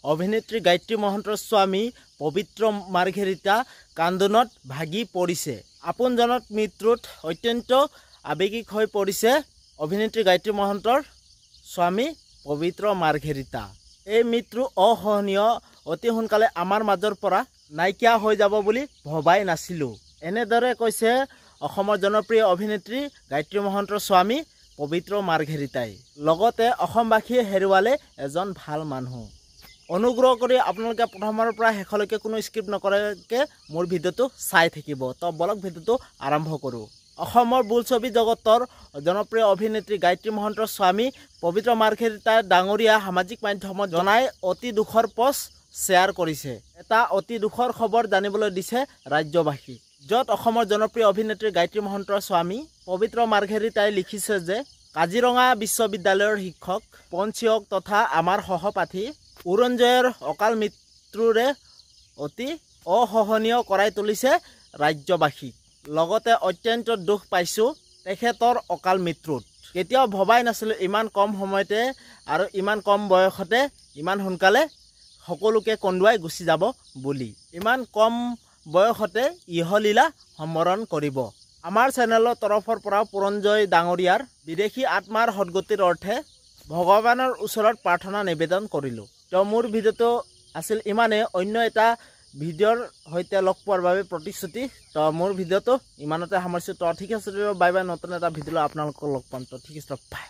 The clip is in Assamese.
অভিনেত্ৰী গায়ত্ৰী মহন্তৰ স্বামী পবিত্ৰ মাৰ্ঘেৰিটা কান্দোনত ভাগি পৰিছে। আপোনজনৰ মৃত্যুত অত্যন্ত আৱেগিক হৈ পৰিছে অভিনেত্ৰী গায়ত্ৰী মহন্তৰ স্বামী পবিত্ৰ মাৰ্ঘেৰিটা। এই মৃত্যু অসহনীয়, অতি সোনকালে আমাৰ মাজৰ পৰা নাইকিয়া হৈ যাব বুলি ভবাই নাছিলোঁ। এনেদৰে কৈছে অসমৰ জনপ্ৰিয় অভিনেত্ৰী গায়ত্ৰী মহন্তৰ স্বামী পবিত্ৰ মাৰ্ঘেৰিটাই। লগতে অসমবাসীয়ে হেৰুৱালে এজন ভাল মানুহ। অনুগ্ৰহ কৰি আপোনালোকে প্ৰথমৰ পৰা শেষলৈকে কোনো স্ক্ৰিপ্ট নকৰাকৈ মোৰ ভিডিঅ'টো চাই থাকিব। তো বলক ভিডিঅ'টো আৰম্ভ কৰোঁ। অসমৰ বোলছবি জগতৰ জনপ্ৰিয় অভিনেত্ৰী গায়ত্ৰী মহন্তৰ স্বামী পবিত্ৰ মাৰ্ঘেৰিটা ডাঙৰীয়া সামাজিক মাধ্যমত জনাই অতি দুখৰ পষ্ট শ্বেয়াৰ কৰিছে। এটা অতি দুখৰ খবৰ জানিবলৈ দিছে ৰাজ্যবাসীক, য'ত অসমৰ জনপ্ৰিয় অভিনেত্ৰী গায়ত্ৰী মহন্তৰ স্বামী পবিত্ৰ মাৰ্ঘেৰিটাই লিখিছে যে কাজিৰঙা বিশ্ববিদ্যালয়ৰ শিক্ষক পঞ্চীয়ক তথা আমাৰ সহপাঠী উৰণজয়ৰ অকাল মৃত্যুৰে অতি অসহনীয় কৰাই তুলিছে ৰাজ্যবাসীক। লগতে অত্যন্ত দুখ পাইছোঁ তেখেতৰ অকাল মৃত্যুত। কেতিয়াও ভবাই নাছিলোঁ ইমান কম সময়তে আৰু ইমান কম বয়সতে ইমান সোনকালে সকলোকে কন্দুৱাই গুচি যাব বুলি। ইমান কম বয়সতে ইহলীলা সম্বৰণ কৰিব। আমাৰ চেনেলৰ তৰফৰ পৰা পুৰঞ্জয় ডাঙৰীয়াৰ বিদেশী আত্মাৰ সদ্গতিৰ অৰ্থে ভগৱানৰ ওচৰত প্ৰাৰ্থনা নিবেদন কৰিলোঁ। তো মোৰ ভিডিঅ'টো আছিল ইমানে। অন্য এটা ভিডিঅ'ৰ সৈতে লগ পোৱাৰ বাবে প্ৰতিশ্ৰুতি। তো মোৰ ভিডিঅ'টো ইমানতে সামৰিছোঁ। তো ঠিক আছে, বাই বাই। নতুন এটা ভিডিঅ' আপোনালোকক লগ পাম। তো ঠিক আছে, বাই।